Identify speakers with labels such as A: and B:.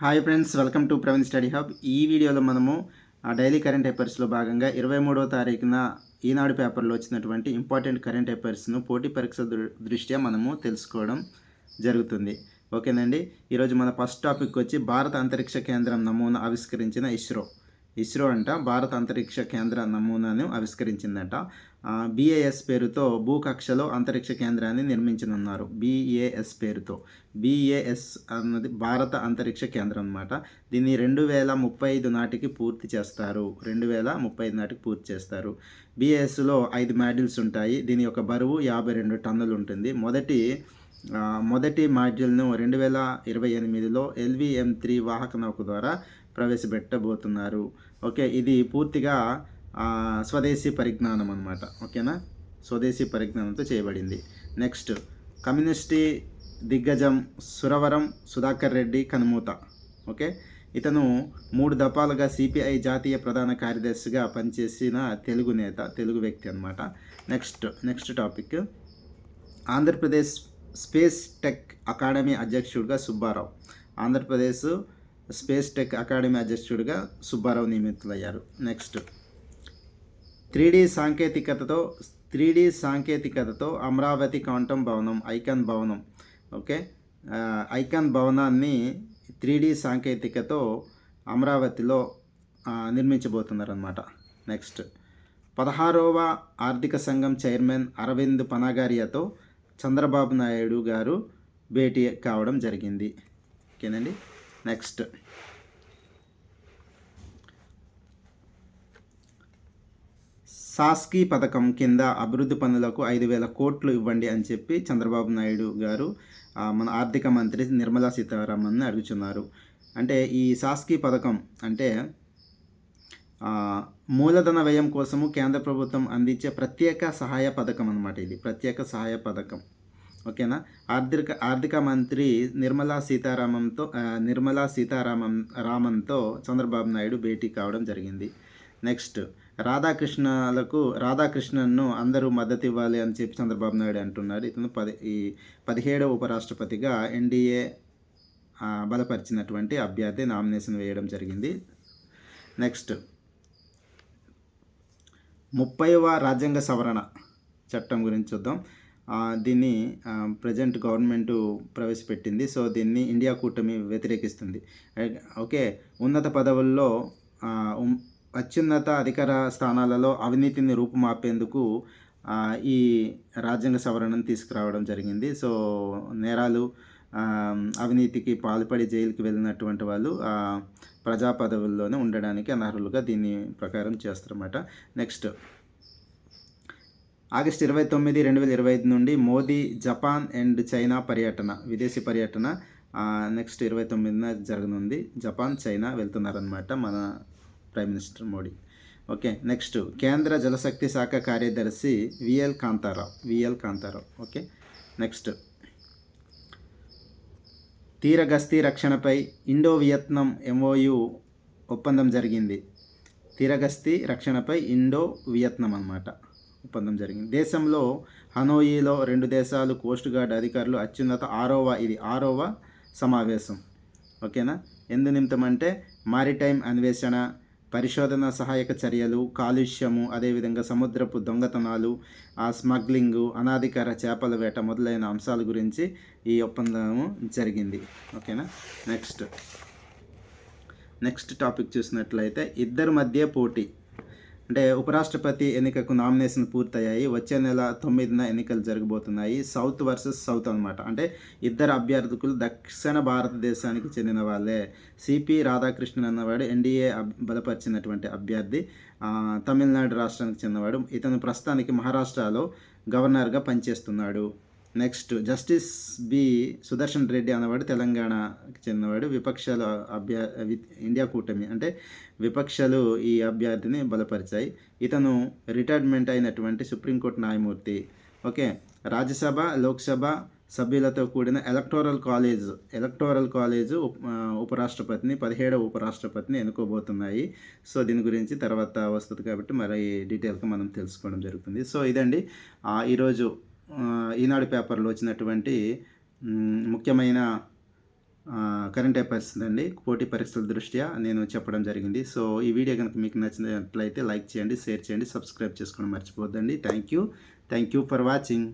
A: Hi friends, welcome to Praveen study hub. ఈ వీడియోలో మనము డైలీ కరెంట్ అఫైర్స్లో భాగంగా 23వ తారీఖున ఈనాడు పేపర్లో వచ్చినటువంటి ఇంపార్టెంట్ కరెంట్ అఫైర్స్ను పోటీ పరీక్షల దృష్ట్యా మనము తెలుసుకోవడం జరుగుతుంది. ఓకేనండి. ఈరోజు మన ఫస్ట్ టాపిక్ వచ్చి భారత అంతరిక్ష కేంద్రం నమూనా ఆవిష్కరించిన ఇస్రో అంట భారత అంతరిక్ష కేంద్ర నమూనాను ఆవిష్కరించిందంట. BAS పేరుతో భూకక్షలో అంతరిక్ష కేంద్రాన్ని నిర్మించనున్నారు. BAS పేరుతో. BAS అన్నది భారత అంతరిక్ష కేంద్రం అన్నమాట. దీన్ని 2035 నాటికి పూర్తి చేస్తారు. 2035 నాటికి పూర్తి చేస్తారు. BASలో 5 మాడ్యూల్స్ ఉంటాయి. దీని యొక్క బరువు 52 టన్నులు ఉంటుంది. మొదటి మాడ్యూల్ను 2028లో LVM-3 వాహక నౌక ద్వారా ప్రవేశపెట్టబోతున్నారు. ఓకే, ఇది పూర్తిగా స్వదేశీ పరిజ్ఞానం అన్నమాట. ఓకేనా, స్వదేశీ పరిజ్ఞానంతో చేయబడింది. నెక్స్ట్, కమ్యూనిస్టు దిగ్గజం సురవరం సుధాకర్ రెడ్డి కనుమూత. ఓకే, ఇతను 3 దఫాలుగా CPI జాతీయ ప్రధాన కార్యదర్శిగా పనిచేసిన తెలుగు వ్యక్తి అన్నమాట. Next topic, Andhra Pradesh space tech academy అధ్యక్షుడిగా Subbarao. Andhra Pradesh space tech academy అధ్యక్షుడిగా సుబ్బారావు నియమితులయ్యారు. నెక్స్ట్, 3D సాంకేతికతతో అమరావతి క్వాంటమ్ భవనం ఐకాన్ భవనం. ఓకే, ఐకాన్ భవనాన్ని 3D సాంకేతికతో అమరావతిలో నిర్మించబోతున్నారన్నమాట. నెక్స్ట్, 16వ ఆర్థిక సంఘం చైర్మన్ అరవింద్ పనాగారియాతో చంద్రబాబు నాయుడు గారు భేటీ కావడం జరిగింది. ఓకేనండి. నెక్స్ట్, సాస్కీ పథకం కింద అభివృద్ధి పనులకు 5,000 కోట్లు ఇవ్వండి అని చెప్పి చంద్రబాబు నాయుడు గారు మన ఆర్థిక మంత్రి నిర్మలా సీతారామన్ని అడుగుతున్నారు. అంటే ఈ సాస్కీ పథకం అంటే మూలధన వ్యయం కోసము కేంద్ర ప్రభుత్వం అందించే ప్రత్యేక సహాయ పథకం అన్నమాట. ఇది ప్రత్యేక సహాయ పథకం. ఓకేనా. ఆర్థిక మంత్రి నిర్మలా సీతారామన్తో చంద్రబాబు నాయుడు భేటీ కావడం జరిగింది. నెక్స్ట్, రాధాకృష్ణన్ను అందరూ మద్దతు ఇవ్వాలి అని చెప్పి చంద్రబాబు నాయుడు అంటున్నారు. ఇతను 17వ ఉపరాష్ట్రపతిగా NDA బలపరిచినటువంటి అభ్యర్థి నామినేషన్ వేయడం జరిగింది. నెక్స్ట్, 30వ రాజ్యాంగ సవరణ చట్టం గురించి చూద్దాం. దీన్ని ప్రజెంట్ గవర్నమెంట్ ప్రవేశపెట్టింది. సో దీన్ని ఇండియా కూటమి వ్యతిరేకిస్తుంది. ఓకే, ఉన్నత పదవుల్లో అత్యున్నత అధికార స్థానాలలో అవినీతిని రూపుమాపేందుకు ఈ రాజ్యాంగ సవరణను తీసుకురావడం జరిగింది. సో నేరాలు అవినీతికి పాల్పడి జైలుకి వెళ్ళినటువంటి వాళ్ళు ప్రజా పదవుల్లోనే ఉండడానికి అనర్హులుగా దీని ప్రకారం చేస్తారన్నమాట. నెక్స్ట్, ఆగస్టు 29, 2025 నుండి మోదీ జపాన్ అండ్ చైనా విదేశీ పర్యటన నెక్స్ట్ 29న జరగనుంది. జపాన్, చైనా వెళ్తున్నారనమాట మన prime minister Modi. Okay, next, కేంద్ర జలశక్తి శాఖ కార్యదర్శి VL కాంతారావు. ఓకే, నెక్స్ట్, తీరగస్తీ రక్షణపై ఇండో వియత్నాం MOU ఒప్పందం జరిగింది. తీరగస్తీ రక్షణపై ఇండో వియత్నాం అన్నమాట ఒప్పందం జరిగింది. దేశంలో హనోయిలో 2 దేశాలు కోస్ట్ గార్డ్ అధికారులు అత్యున్నత 6వ సమావేశం. ఓకేనా. ఎందు నిమిత్తమంటే మారిటైమ్ అన్వేషణ, పరిశోధన సహాయక చర్యలు, కాలుష్యము, అదేవిధంగా సముద్రపు దొంగతనాలు, స్మగ్లింగు, అనాధికార చేపల వేట మొదలైన అంశాల గురించి ఈ ఒప్పందము జరిగింది. ఓకేనా. నెక్స్ట్ టాపిక్ చూసినట్లయితే, ఇద్దరి మధ్య పోటీ. అంటే ఉపరాష్ట్రపతి ఎన్నికకు నామినేషన్ పూర్తయ్యాయి. వచ్చే నెల 9న ఎన్నికలు జరగబోతున్నాయి. సౌత్ వర్సెస్ సౌత్ అనమాట. అంటే ఇద్దరు అభ్యర్థులు దక్షిణ భారతదేశానికి చెందిన వాళ్ళే. CP రాధాకృష్ణన్ అన్నవాడు NDA బలపరిచినటువంటి అభ్యర్థి, తమిళనాడు రాష్ట్రానికి చెందినవాడు. ఇతను ప్రస్తుతానికి మహారాష్ట్రలో గవర్నర్గా పనిచేస్తున్నాడు. Next, justice B Sudarshan Reddy అన్నవాడు తెలంగాణకి చెందినవాడు. ఇండియా కూటమి అంటే విపక్షాలు ఈ అభ్యర్థిని బలపరిచాయి. ఇతను రిటైర్మెంట్ అయినటువంటి సుప్రీంకోర్టు న్యాయమూర్తి. ఓకే, రాజ్యసభ, లోక్సభ సభ్యులతో కూడిన ఎలక్టోరల్ కాలేజ్ ఉపరాష్ట్రపతిని 17వ ఉపరాష్ట్రపతిని ఎన్నుకోబోతున్నాయి. సో దీని గురించి తర్వాత వస్తుంది కాబట్టి మరి డీటెయిల్గా మనం తెలుసుకోవడం జరుగుతుంది. సో ఇదండి ఈరోజు ఈనాడు పేపర్లో వచ్చినటువంటి ముఖ్యమైన కరెంట్ అఫైర్స్ అండి పోటీ పరీక్షల దృష్ట్యా నేను చెప్పడం జరిగింది. సో ఈ వీడియో కనుక మీకు నచ్చినట్లయితే లైక్ చేయండి, షేర్ చేయండి, సబ్స్క్రైబ్ చేసుకోవడం మర్చిపోవద్దండి. Thank you for watching.